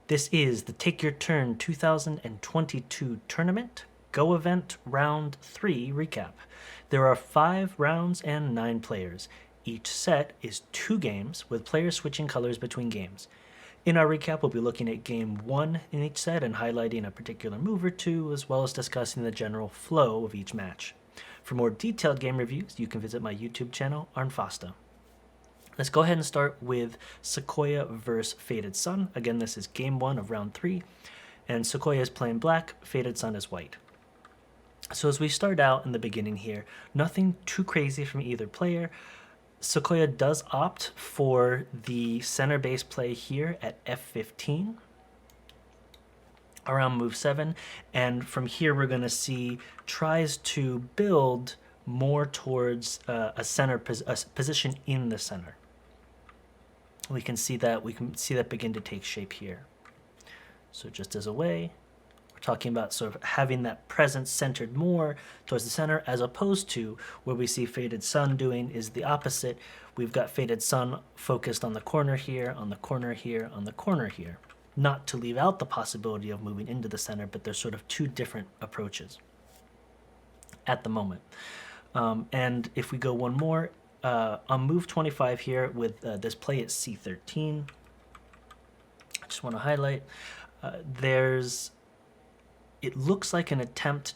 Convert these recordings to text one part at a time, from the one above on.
This is the Take Your Turn 2022 Tournament Go Event Round 3 recap. There are 5 rounds and 9 players. Each set is 2 games, with players switching colors between games. In our recap, we'll be looking at Game 1 in each set and highlighting a particular move or two, as well as discussing the general flow of each match. For more detailed game reviews, you can visit my YouTube channel, Arnfasta. Let's go ahead and start with Sequoia vs. Faded Sun. Again, this is Game 1 of Round 3, and Sequoia is playing black, Faded Sun is white. So as we start out in the beginning here, nothing too crazy from either player. Sequoia does opt for the center base play here at F15 around move 7, and from here we're going to see tries to build more towards a position in the center. We can see that begin to take shape here. So just as a way, we're talking about sort of having that presence centered more towards the center, as opposed to where we see Faded Sun doing is the opposite. We've got Faded Sun focused on the corner here, on the corner here, on the corner here. Not to leave out the possibility of moving into the center, but there's sort of 2 different approaches at the moment. And if we go one more, on move 25 here with this play at C13, I just want to highlight, it looks like an attempt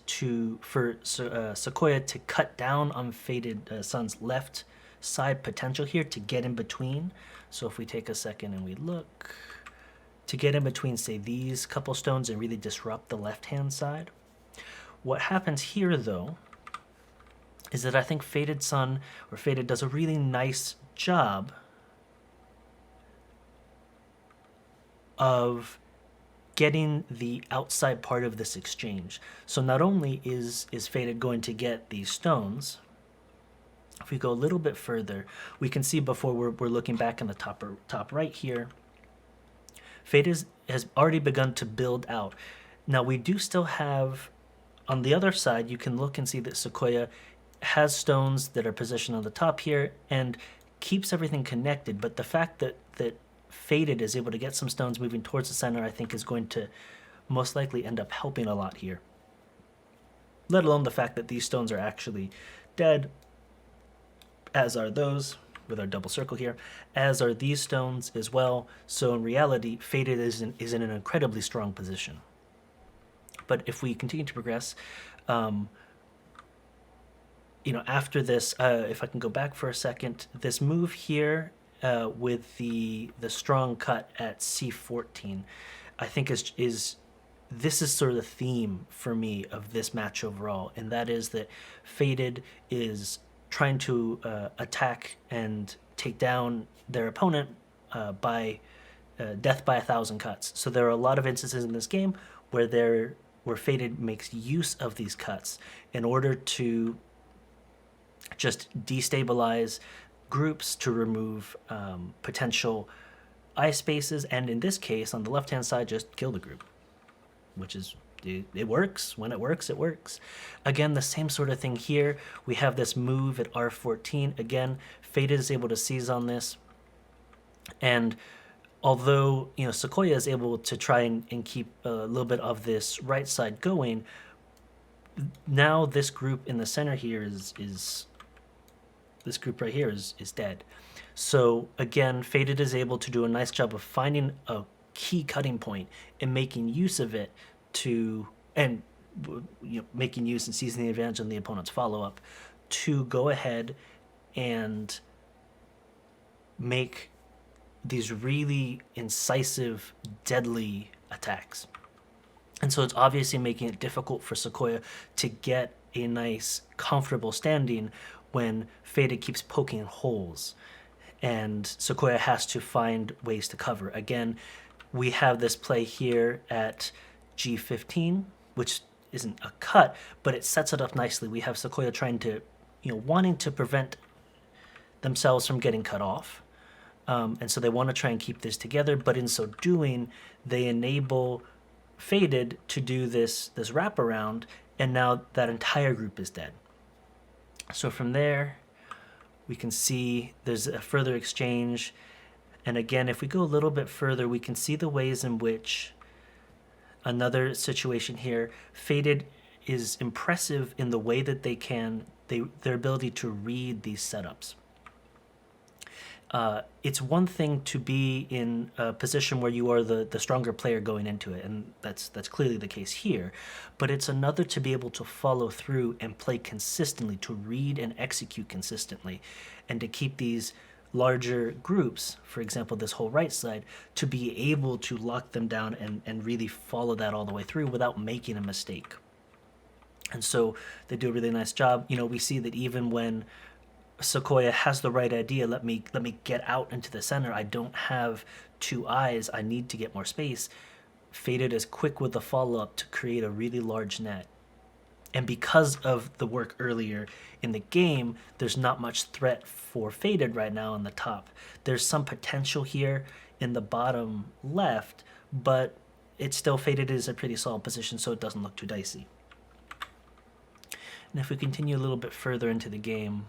for Sequoia to cut down on Faded Sun's left side potential here to get in between. So if we take a second and we look, to get in between, say, these couple stones and really disrupt the left-hand side. What happens here, though, is that I think Faded Sun, or Faded, does a really nice job of getting the outside part of this exchange. So not only is Faded going to get these stones, if we go a little bit further, we can see before we're looking back in the top right here, Faded has already begun to build out. Now we do still have, on the other side, you can look and see that Sequoia has stones that are positioned on the top here and keeps everything connected, but the fact that Faded is able to get some stones moving towards the center, I think, is going to most likely end up helping a lot here. Let alone the fact that these stones are actually dead, as are those, with our double circle here, as are these stones as well. So in reality, Faded is in an incredibly strong position. But if we continue to progress, after this, if I can go back for a second, this move here with the strong cut at C14, I think this is sort of the theme for me of this match overall, and that is that Faded is trying to attack and take down their opponent by death by 1,000 cuts. So there are a lot of instances in this game where Faded makes use of these cuts in order to just destabilize groups, to remove potential eye spaces, and in this case, on the left-hand side, just kill the group, which is, it works. When it works, it works. Again, the same sort of thing here. We have this move at R14. Again, Faded is able to seize on this, and although Sequoia is able to try and keep a little bit of this right side going, now this group in the center here is this group right here is dead. So again, Faded is able to do a nice job of finding a key cutting point and making use of it making use and seizing the advantage on the opponent's follow-up to go ahead and make these really incisive, deadly attacks. And so it's obviously making it difficult for Sequoia to get a nice, comfortable standing when Faded keeps poking holes, and Sequoia has to find ways to cover. Again, we have this play here at G15, which isn't a cut, but it sets it up nicely. We have Sequoia trying to, wanting to prevent themselves from getting cut off. And so they want to try and keep this together, but in so doing, they enable Faded to do this wraparound, and now that entire group is dead. So from there, we can see there's a further exchange, And again, if we go a little bit further, we can see the ways in which another situation here, Faded is impressive in the way that their ability to read these setups. It's one thing to be in a position where you are the stronger player going into it, and that's clearly the case here. But it's another to be able to follow through and play consistently, to read and execute consistently, and to keep these larger groups, for example, this whole right side, to be able to lock them down and really follow that all the way through without making a mistake. And so they do a really nice job. You know, we see that even when Sequoia has the right idea, let me get out into the center, I don't have two eyes, I need to get more space, Faded is quick with the follow-up to create a really large net. And because of the work earlier in the game, there's not much threat for Faded right now on the top. There's some potential here in the bottom left, but it's still Faded is a pretty solid position, so it doesn't look too dicey. And if we continue a little bit further into the game,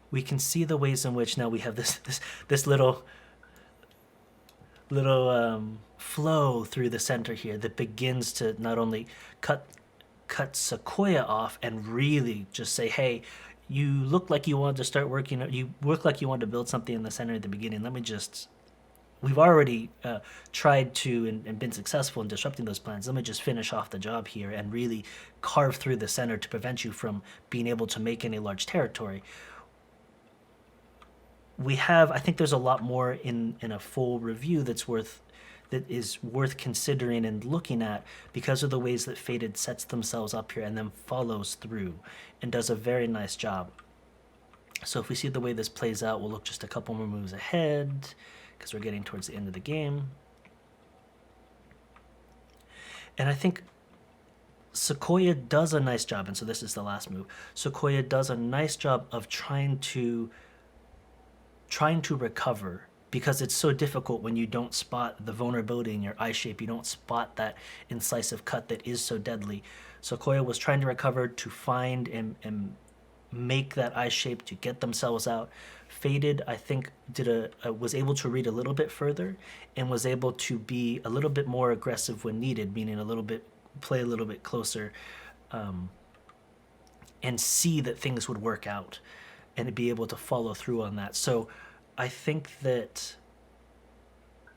we can see the ways in which now we have this little flow through the center here that begins to not only cut Sequoia off and really just say, hey, you look like you wanted to start working, you look like you wanted to build something in the center at the beginning, we've already tried to and been successful in disrupting those plans. Let me just finish off the job here and really carve through the center to prevent you from being able to make any large territory. I think there's a lot more in a full review that is worth considering and looking at because of the ways that Faded sets themselves up here and then follows through and does a very nice job. So if we see the way this plays out, we'll look just a couple more moves ahead because we're getting towards the end of the game. And I think Sequoia does a nice job, and so this is the last move. Sequoia does a nice job of trying to recover, because it's so difficult when you don't spot the vulnerability in your eye shape. You don't spot that incisive cut that is so deadly. Sequoia was trying to recover, to find and make that eye shape to get themselves out. Faded, I think, was able to read a little bit further and was able to be a little bit more aggressive when needed, meaning play a little bit closer, and see that things would work out and to be able to follow through on that. So I think that's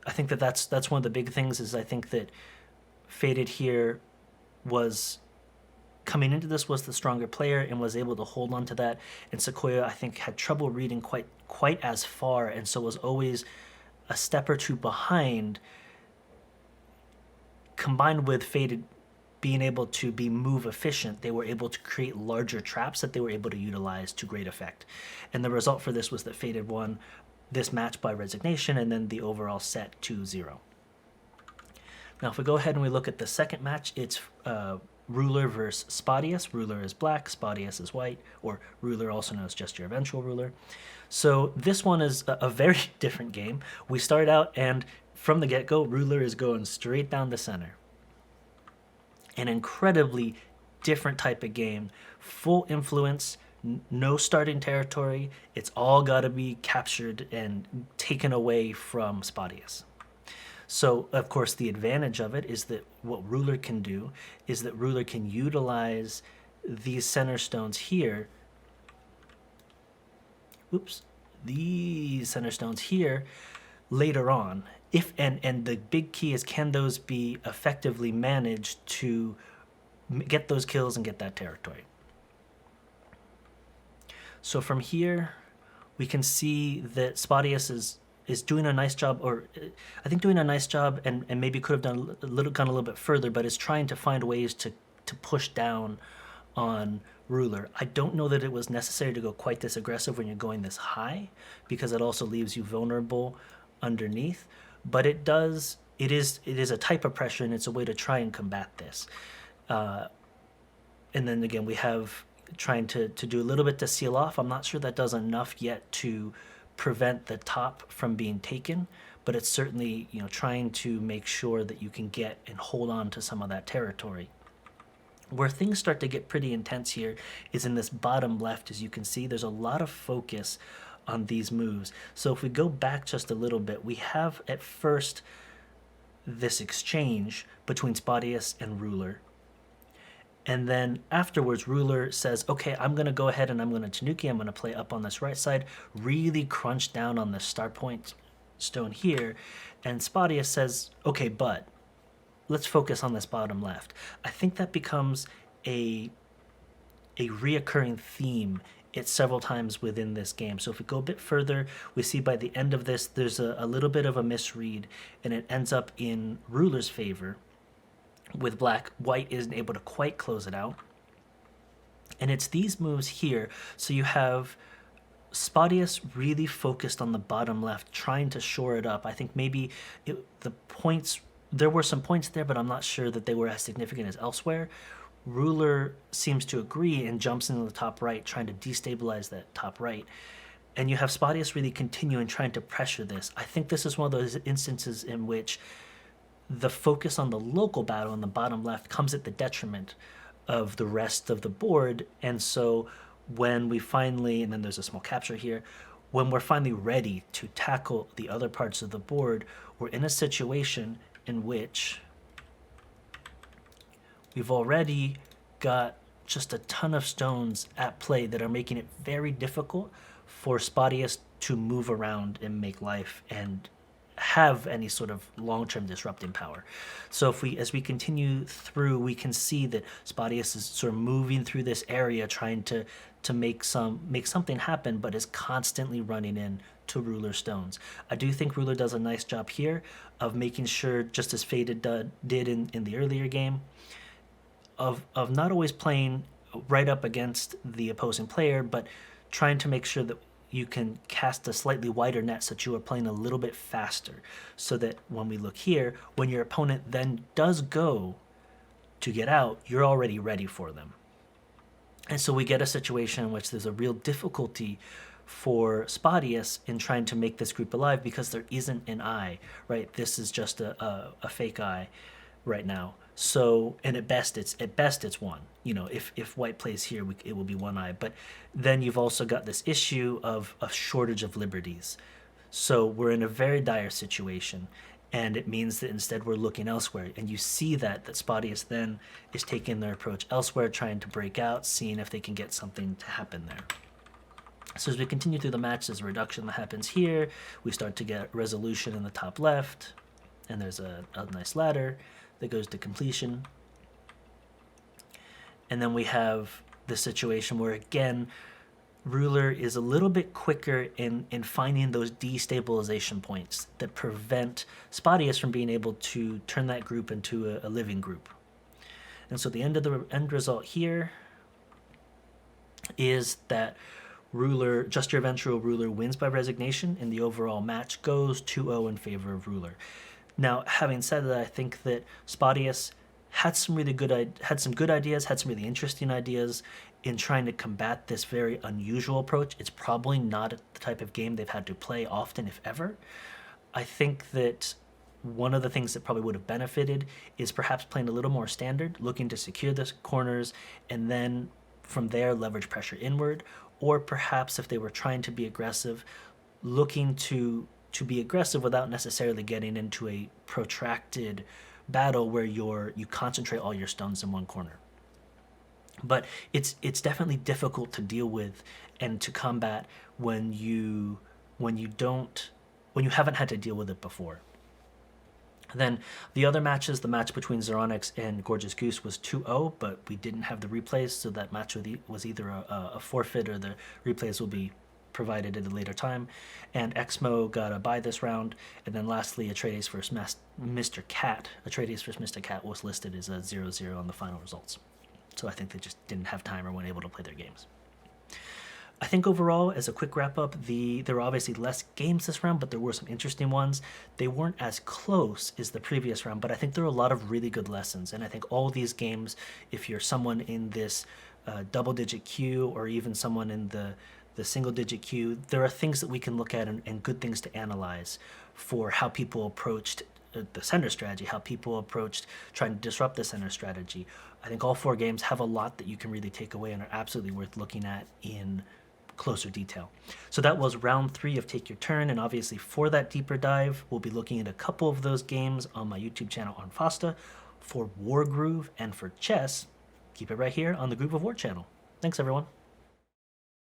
one of the big things, is I think that Faded here was coming into this was the stronger player and was able to hold on to that. And Sequoia, I think, had trouble reading quite as far, and so was always a step or two behind, combined with Faded being able to be move efficient. They were able to create larger traps that they were able to utilize to great effect. And the result for this was that Faded won this match by resignation, and then the overall set 2-0. Now if we go ahead and we look at the second match, it's Ruler versus Spadius. Ruler is black, Spadius is white, or Ruler also known as just your eventual ruler. So this one is a very different game. We start out, and from the get-go, Ruler is going straight down the center. An incredibly different type of game, full influence, no starting territory. It's all got to be captured and taken away from Spadius. So, of course, the advantage of it is that what Ruler can do is that Ruler can utilize these center stones here. These center stones here later on. And the big key is, can those be effectively managed to get those kills and get that territory? So from here, we can see that Spadius is doing a nice job, or I think doing a nice job, and maybe could have gone a little bit further, but is trying to find ways to push down on Ruler. I don't know that it was necessary to go quite this aggressive when you're going this high, because it also leaves you vulnerable underneath. But it is a type of pressure, and it's a way to try and combat this. And then again, we have trying to do a little bit to seal off. I'm not sure that does enough yet to prevent the top from being taken, but it's certainly, trying to make sure that you can get and hold on to some of that territory. Where things start to get pretty intense here is in this bottom left. As you can see, there's a lot of focus on these moves. So if we go back just a little bit, we have at first this exchange between Spadius and Ruler. And then afterwards, Ruler says, okay, I'm going to go ahead and I'm going to Tanuki. I'm going to play up on this right side, really crunch down on the star point stone here. And Spadius says, okay, but let's focus on this bottom left. I think that becomes a reoccurring theme. It's several times within this game. So if we go a bit further, we see by the end of this, there's a little bit of a misread, and it ends up in Ruler's favor. With black, white isn't able to quite close it out. And it's these moves here. So you have Spadius really focused on the bottom left, trying to shore it up. I think maybe the points, there were some points there, but I'm not sure that they were as significant as elsewhere. Ruler seems to agree and jumps into the top right, trying to destabilize that top right. And you have Spadius really continuing trying to pressure this. I think this is one of those instances in which the focus on the local battle in the bottom left comes at the detriment of the rest of the board. And so when we finally, and then there's a small capture here, when we're finally ready to tackle the other parts of the board, we're in a situation in which we've already got just a ton of stones at play that are making it very difficult for Spadius to move around and make life and have any sort of long-term disrupting power. So if we, as we continue through, we can see that Spadius is sort of moving through this area, trying to make something happen, but is constantly running in to Ruler stones. I do think Ruler does a nice job here of making sure, just as Faded did in the earlier game, of not always playing right up against the opposing player, but trying to make sure that you can cast a slightly wider net so that you are playing a little bit faster, so that when we look here, when your opponent then does go to get out, you're already ready for them. And so we get a situation in which there's a real difficulty for Spadius in trying to make this group alive because there isn't an eye, right? This is just a fake eye right now. So, and at best it's one. You know, if white plays here, it will be one eye. But then you've also got this issue of a shortage of liberties. So we're in a very dire situation, and it means that instead we're looking elsewhere. And you see that Spadius then is taking their approach elsewhere, trying to break out, seeing if they can get something to happen there. So as we continue through the match, there's a reduction that happens here. We start to get resolution in the top left, and there's a nice ladder that goes to completion. And then we have the situation where, again, Ruler is a little bit quicker in finding those destabilization points that prevent Spadius from being able to turn that group into a living group. And so the end result here is that Ruler, Just Your Eventual Ruler, wins by resignation, and the overall match goes 2-0 in favor of Ruler. Now, having said that, I think that Spadius had some good ideas, had some really interesting ideas in trying to combat this very unusual approach. It's probably not the type of game they've had to play often, if ever. I think that one of the things that probably would have benefited is perhaps playing a little more standard, looking to secure the corners, and then from there leverage pressure inward. Or perhaps if they were trying to be aggressive, looking to be aggressive without necessarily getting into a protracted battle where you concentrate all your stones in one corner. But it's definitely difficult to deal with and to combat when you haven't had to deal with it before. Then the other matches, the match between Xeronics and Gorgeous Goose was 2-0, but we didn't have the replays, so that match was either a forfeit or the replays will be provided at a later time. And Exmo got a bye this round. And then lastly, Atreides vs. Mr. Cat. Atreides vs. Mr. Cat was listed as a 0-0 on the final results. So I think they just didn't have time or weren't able to play their games. I think overall, as a quick wrap-up, there were obviously less games this round, but there were some interesting ones. They weren't as close as the previous round, but I think there were a lot of really good lessons. And I think all these games, if you're someone in this double-digit queue or even someone in the single-digit queue, there are things that we can look at and good things to analyze for how people approached the center strategy, how people approached trying to disrupt the center strategy. I think all 4 games have a lot that you can really take away and are absolutely worth looking at in closer detail. So that was round 3 of Take Your Turn, and obviously for that deeper dive, we'll be looking at a couple of those games on my YouTube channel Arnfasta. For Wargroove and for chess, keep it right here on the Groove of War channel. Thanks, everyone.